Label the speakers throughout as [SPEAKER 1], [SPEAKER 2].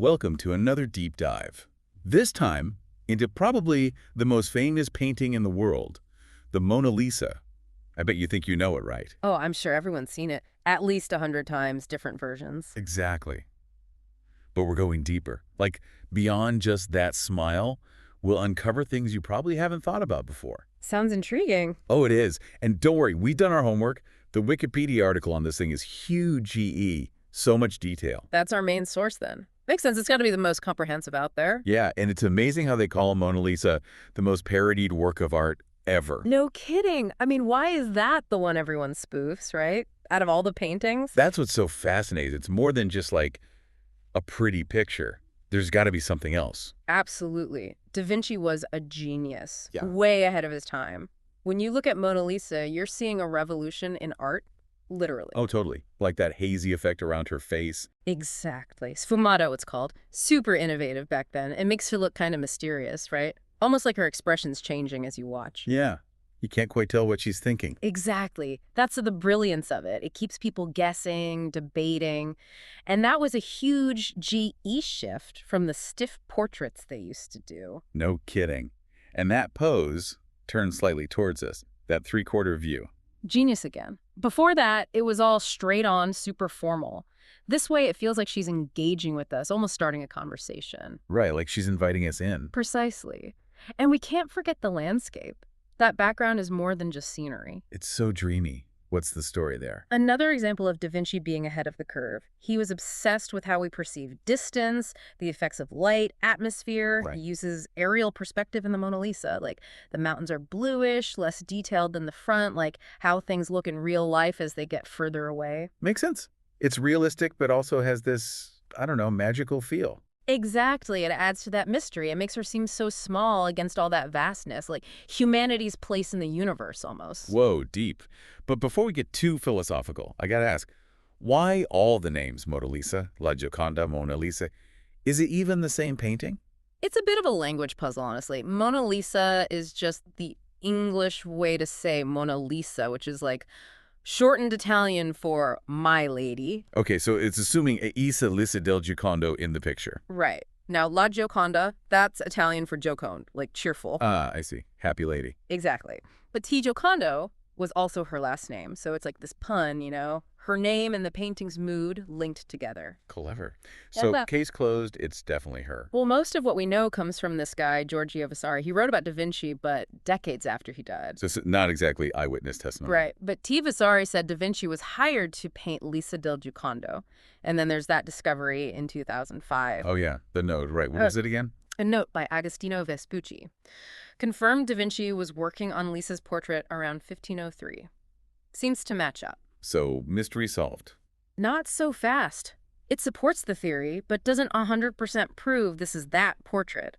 [SPEAKER 1] Welcome to another deep dive. This time, into probably the most famous painting in the world, the Mona Lisa. I bet you think you know it, right?
[SPEAKER 2] Oh, I'm sure everyone's seen it at least 100 times, different versions.
[SPEAKER 1] Exactly. But we're going deeper. Like, beyond just that smile, we'll uncover things you probably haven't thought about before.
[SPEAKER 2] Sounds intriguing.
[SPEAKER 1] Oh, it is. And don't worry, we've done our homework. The Wikipedia article on this thing is huge GE. So much detail.
[SPEAKER 2] That's our main source then. Makes sense. It's got to be the most comprehensive out there.
[SPEAKER 1] Yeah, and it's amazing how they call Mona Lisa the most parodied work of art ever.
[SPEAKER 2] No kidding. I mean, why is that the one everyone spoofs, right? Out of all the paintings?
[SPEAKER 1] That's what's so fascinating. It's more than just like a pretty picture. There's got to be something else.
[SPEAKER 2] Absolutely. Da Vinci was a genius.
[SPEAKER 1] Yeah.
[SPEAKER 2] Way ahead of his time. When you look at Mona Lisa, you're seeing a revolution in art, literally.
[SPEAKER 1] Oh, totally. Like that hazy effect around her face.
[SPEAKER 2] Exactly. Sfumato, it's called. Super innovative back then. It makes her look kind of mysterious, right? Almost like her expression's changing as you watch.
[SPEAKER 1] Yeah. You can't quite tell what she's thinking.
[SPEAKER 2] Exactly. That's the brilliance of it. It keeps people guessing, debating. And that was a huge GE shift from the stiff portraits they used to do.
[SPEAKER 1] No kidding. And that pose turned slightly towards us, that three-quarter view.
[SPEAKER 2] Genius again. Before that, it was all straight on, super formal. This way, it feels like she's engaging with us, almost starting a conversation.
[SPEAKER 1] Right, like she's inviting us in.
[SPEAKER 2] Precisely. And we can't forget the landscape. That background is more than just scenery.
[SPEAKER 1] It's so dreamy. What's the story there?
[SPEAKER 2] Another example of Da Vinci being ahead of the curve. He was obsessed with how we perceive distance, the effects of light, atmosphere.
[SPEAKER 1] Right.
[SPEAKER 2] He uses aerial perspective in the Mona Lisa. Like, the mountains are bluish, less detailed than the front, like how things look in real life as they get further away.
[SPEAKER 1] Makes sense. It's realistic, but also has this, I don't know, magical feel.
[SPEAKER 2] Exactly. It adds to that mystery. It makes her seem so small against all that vastness, like humanity's place in the universe almost.
[SPEAKER 1] Whoa, deep. But before we get too philosophical, I gotta ask, why all the names Mona Lisa, La Gioconda, Mona Lisa? Is it even the same painting?
[SPEAKER 2] It's a bit of a language puzzle, honestly. Mona Lisa is just the English way to say Mona Lisa, which is like shortened Italian for my lady.
[SPEAKER 1] Okay, so it's assuming Isa Lisa del Giocondo in the picture.
[SPEAKER 2] Right. Now, La Gioconda, that's Italian for Joconde, like cheerful.
[SPEAKER 1] Ah, I see. Happy lady.
[SPEAKER 2] Exactly. But T. Giocondo was also her last name, so it's like this pun, you know? Her name and the painting's mood linked together.
[SPEAKER 1] Clever.
[SPEAKER 2] Yeah,
[SPEAKER 1] So,
[SPEAKER 2] but-
[SPEAKER 1] case closed, it's definitely her.
[SPEAKER 2] Well, most of what we know comes from this guy, Giorgio Vasari. He wrote about Da Vinci, but decades after he died.
[SPEAKER 1] So it's not exactly eyewitness testimony.
[SPEAKER 2] Right, but T. Vasari said Da Vinci was hired to paint Lisa del Giocondo. And then there's that discovery in 2005.
[SPEAKER 1] Oh, yeah, the note, right. What was it again?
[SPEAKER 2] A note by Agostino Vespucci confirmed Da Vinci was working on Lisa's portrait around 1503. Seems to match up.
[SPEAKER 1] So, mystery solved.
[SPEAKER 2] Not so fast. It supports the theory, but doesn't 100% prove this is that portrait.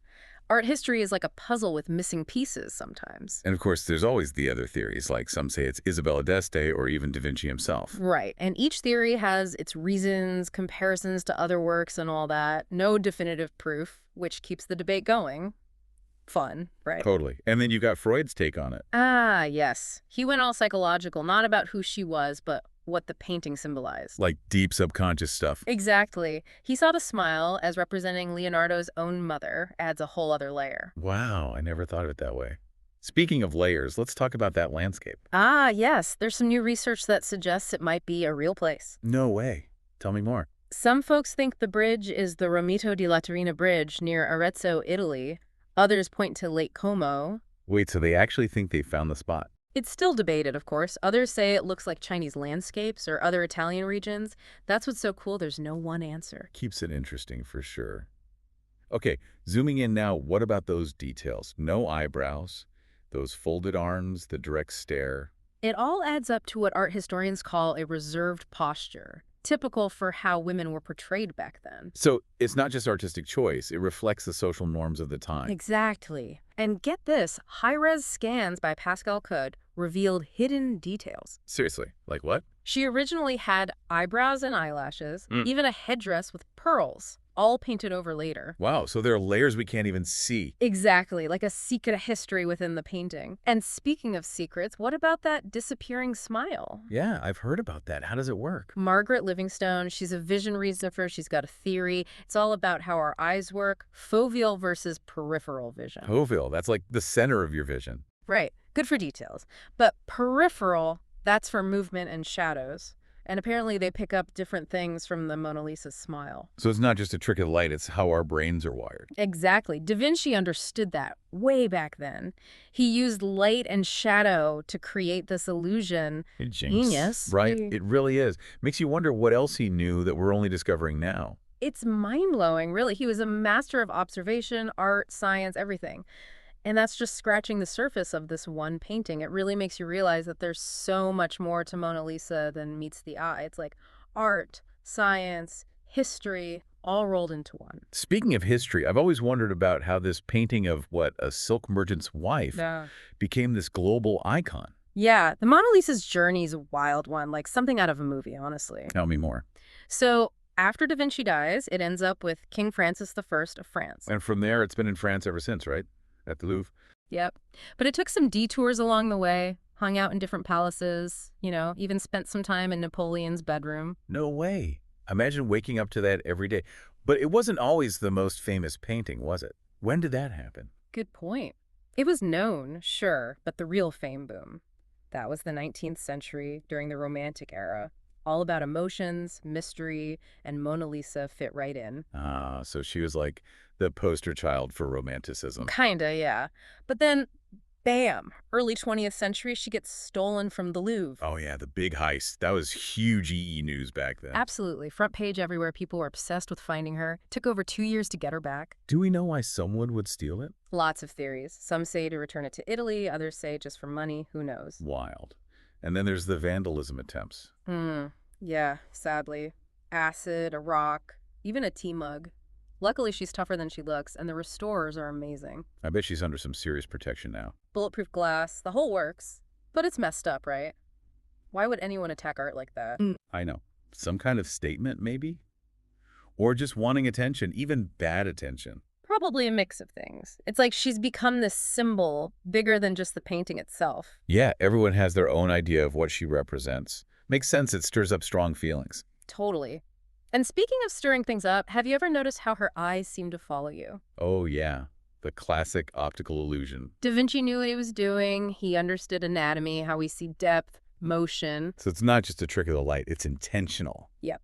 [SPEAKER 2] Art history is like a puzzle with missing pieces sometimes.
[SPEAKER 1] And of course, there's always the other theories, like some say it's Isabella d'Este or even Da Vinci himself.
[SPEAKER 2] Right, and each theory has its reasons, comparisons to other works and all that. No definitive proof, which keeps the debate going. Fun, right?
[SPEAKER 1] Totally. And then you got Freud's take on it.
[SPEAKER 2] Ah, yes. He went all psychological, not about who she was, but what the painting symbolized.
[SPEAKER 1] Like deep subconscious stuff.
[SPEAKER 2] Exactly. He saw the smile as representing Leonardo's own mother, adds a whole other layer.
[SPEAKER 1] Wow, I never thought of it that way. Speaking of layers, let's talk about that landscape.
[SPEAKER 2] Ah, yes. There's some new research that suggests it might be a real place.
[SPEAKER 1] No way. Tell me more.
[SPEAKER 2] Some folks think the bridge is the Romito di Laterina Bridge near Arezzo, Italy. Others point to Lake Como.
[SPEAKER 1] Wait, so they actually think they found the spot?
[SPEAKER 2] It's still debated, of course. Others say it looks like Chinese landscapes or other Italian regions. That's what's so cool. There's no one answer.
[SPEAKER 1] Keeps it interesting for sure. Okay, zooming in now, what about those details? No eyebrows, those folded arms, the direct stare.
[SPEAKER 2] It all adds up to what art historians call a reserved posture, typical for how women were portrayed back then.
[SPEAKER 1] So it's not just artistic choice, it reflects the social norms of the time.
[SPEAKER 2] Exactly. And get this, high-res scans by Pascal Coud revealed hidden details.
[SPEAKER 1] Seriously, like what?
[SPEAKER 2] She originally had eyebrows and eyelashes, even a headdress with pearls. all painted over later.
[SPEAKER 1] Wow, so there are layers we can't even see.
[SPEAKER 2] Exactly, like a secret history within the painting. And speaking of secrets, what about that disappearing smile?
[SPEAKER 1] Yeah, I've heard about that. How does it work?
[SPEAKER 2] Margaret Livingstone, she's a vision researcher. She's got a theory. It's all about how our eyes work, foveal versus peripheral vision.
[SPEAKER 1] Foveal, that's like the center of your vision.
[SPEAKER 2] Right, good for details. But peripheral, that's for movement and shadows. And apparently they pick up different things from the Mona Lisa's smile.
[SPEAKER 1] So it's not just a trick of the light, it's how our brains are wired.
[SPEAKER 2] Exactly. Da Vinci understood that way back then. He used light and shadow to create this illusion. Genius.
[SPEAKER 1] Right, it really is. Makes you wonder what else he knew that we're only discovering now.
[SPEAKER 2] It's mind-blowing, really. He was a master of observation, art, science, everything. And that's just scratching the surface of this one painting. It really makes you realize that there's so much more to Mona Lisa than meets the eye. It's like art, science, history, all rolled into one.
[SPEAKER 1] Speaking of history, I've always wondered about how this painting of, a silk merchant's wife
[SPEAKER 2] Yeah.
[SPEAKER 1] became this global icon.
[SPEAKER 2] Yeah, the Mona Lisa's journey is a wild one, like something out of a movie, honestly.
[SPEAKER 1] Tell me more.
[SPEAKER 2] So after Da Vinci dies, it ends up with King Francis I of France.
[SPEAKER 1] And from there, it's been in France ever since, right? At the Louvre.
[SPEAKER 2] Yep. But it took some detours along the way, hung out in different palaces, even spent some time in Napoleon's bedroom.
[SPEAKER 1] No way. Imagine waking up to that every day. But it wasn't always the most famous painting, was it? When did that happen?
[SPEAKER 2] Good point. It was known, sure, but the real fame boom. That was the 19th century, during the Romantic era. All about emotions, mystery, and Mona Lisa fit right in.
[SPEAKER 1] Ah, so she was like the poster child for Romanticism.
[SPEAKER 2] Kinda, yeah. But then, bam, early 20th century, she gets stolen from the Louvre.
[SPEAKER 1] Oh, yeah, the big heist. That was huge EE news back then.
[SPEAKER 2] Absolutely. Front page everywhere. People were obsessed with finding her. Took over 2 years to get her back.
[SPEAKER 1] Do we know why someone would steal it?
[SPEAKER 2] Lots of theories. Some say to return it to Italy. Others say just for money. Who knows?
[SPEAKER 1] Wild. And then there's the vandalism attempts.
[SPEAKER 2] Yeah, sadly. Acid, a rock, even a tea mug. Luckily, she's tougher than she looks, and the restorers are amazing.
[SPEAKER 1] I bet she's under some serious protection now.
[SPEAKER 2] Bulletproof glass, the whole works. But it's messed up, right? Why would anyone attack art like that?
[SPEAKER 1] I know. Some kind of statement, maybe? Or just wanting attention, even bad attention.
[SPEAKER 2] Probably a mix of things. It's like she's become this symbol bigger than just the painting itself.
[SPEAKER 1] Yeah, everyone has their own idea of what she represents. Makes sense it stirs up strong feelings.
[SPEAKER 2] Totally. And speaking of stirring things up, have you ever noticed how her eyes seem to follow you?
[SPEAKER 1] Oh, yeah. The classic optical illusion.
[SPEAKER 2] Da Vinci knew what he was doing. He understood anatomy, how we see depth, motion.
[SPEAKER 1] So it's not just a trick of the light, it's intentional.
[SPEAKER 2] Yep.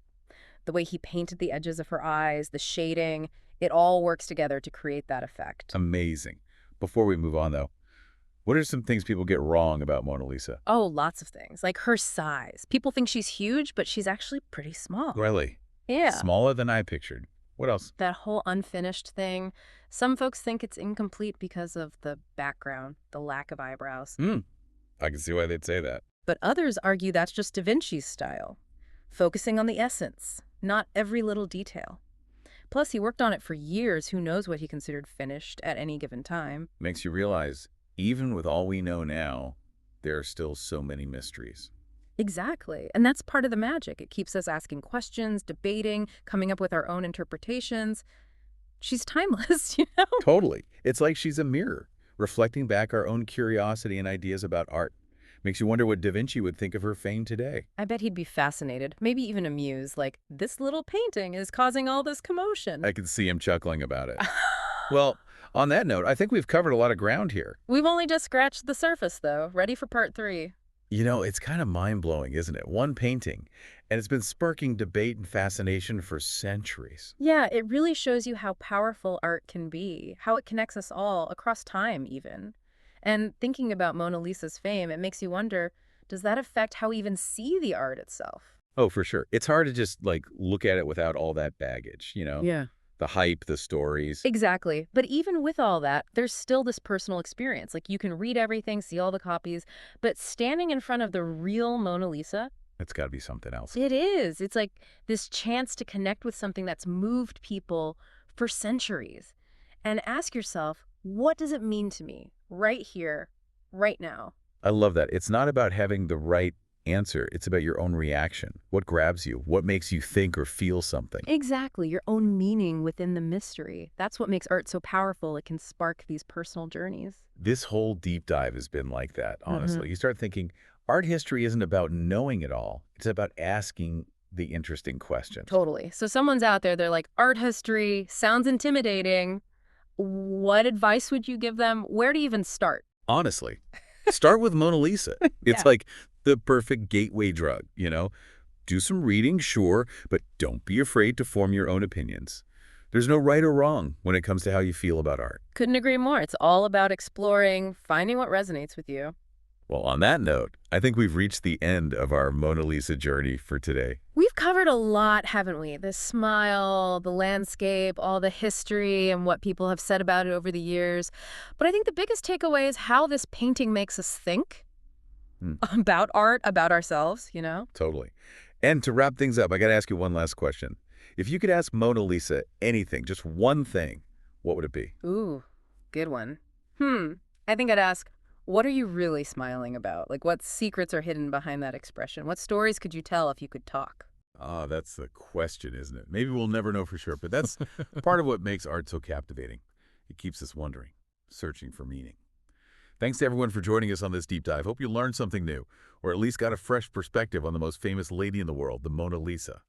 [SPEAKER 2] The way he painted the edges of her eyes, the shading, it all works together to create that effect.
[SPEAKER 1] Amazing. Before we move on, though, what are some things people get wrong about Mona Lisa?
[SPEAKER 2] Oh, lots of things. Like her size. People think she's huge, but she's actually pretty small.
[SPEAKER 1] Really?
[SPEAKER 2] Yeah.
[SPEAKER 1] Smaller than I pictured. What else?
[SPEAKER 2] That whole unfinished thing. Some folks think it's incomplete because of the background, the lack of eyebrows.
[SPEAKER 1] I can see why they'd say that.
[SPEAKER 2] But others argue that's just Da Vinci's style, focusing on the essence, not every little detail. Plus, he worked on it for years. Who knows what he considered finished at any given time.
[SPEAKER 1] Makes you realize, even with all we know now, there are still so many mysteries.
[SPEAKER 2] Exactly. And that's part of the magic. It keeps us asking questions, debating, coming up with our own interpretations. She's timeless,
[SPEAKER 1] Totally. It's like she's a mirror, reflecting back our own curiosity and ideas about art. Makes you wonder what Da Vinci would think of her fame today.
[SPEAKER 2] I bet he'd be fascinated, maybe even amused, like, this little painting is causing all this commotion.
[SPEAKER 1] I could see him chuckling about it. Well, on that note, I think we've covered a lot of ground here.
[SPEAKER 2] We've only just scratched the surface, though. Ready for part 3.
[SPEAKER 1] It's kind of mind-blowing, isn't it? One painting, and it's been sparking debate and fascination for centuries.
[SPEAKER 2] Yeah, it really shows you how powerful art can be, how it connects us all, across time even. And thinking about Mona Lisa's fame, it makes you wonder, does that affect how we even see the art itself?
[SPEAKER 1] Oh, for sure. It's hard to just, look at it without all that baggage,
[SPEAKER 2] Yeah.
[SPEAKER 1] The hype, the stories.
[SPEAKER 2] Exactly. But even with all that, there's still this personal experience. Like, you can read everything, see all the copies, but standing in front of the real Mona Lisa,
[SPEAKER 1] It's got to be something else.
[SPEAKER 2] it is. It's like this chance to connect with something that's moved people for centuries. And ask yourself, what does it mean to me right here, right now?
[SPEAKER 1] I love that. It's not about having the right answer. It's about your own reaction. What grabs you? What makes you think or feel something?
[SPEAKER 2] Exactly, your own meaning within the mystery. That's what makes art so powerful. It can spark these personal journeys.
[SPEAKER 1] This whole deep dive has been like that,
[SPEAKER 2] Hmm.
[SPEAKER 1] honestly. You start thinking art history isn't about knowing it all. It's about asking the interesting questions.
[SPEAKER 2] Totally. So someone's out there, they're like, art history sounds intimidating. What advice would you give them? Where to even start?
[SPEAKER 1] Honestly, start with Mona Lisa. It's
[SPEAKER 2] Yeah.
[SPEAKER 1] like the perfect gateway drug, you know? Do some reading, sure, but don't be afraid to form your own opinions. There's no right or wrong when it comes to how you feel about art.
[SPEAKER 2] Couldn't agree more. It's all about exploring, finding what resonates with you.
[SPEAKER 1] Well, on that note, I think we've reached the end of our Mona Lisa journey for today.
[SPEAKER 2] We've covered a lot, haven't we? The smile, the landscape, all the history, and what people have said about it over the years. But I think the biggest takeaway is how this painting makes us think
[SPEAKER 1] Hmm,
[SPEAKER 2] about art, about ourselves,
[SPEAKER 1] totally. And to wrap things up, I got to ask you one last question. If you could ask Mona Lisa anything, just one thing, what would it be?
[SPEAKER 2] Ooh, good one. I think I'd ask, what are you really smiling about? Like, what secrets are hidden behind that expression? What stories could you tell if you could talk?
[SPEAKER 1] Ah, that's the question, isn't it? Maybe we'll never know for sure, but that's part of what makes art so captivating. It keeps us wondering, searching for meaning. Thanks to everyone for joining us on this deep dive. Hope you learned something new, or at least got a fresh perspective on the most famous lady in the world, the Mona Lisa.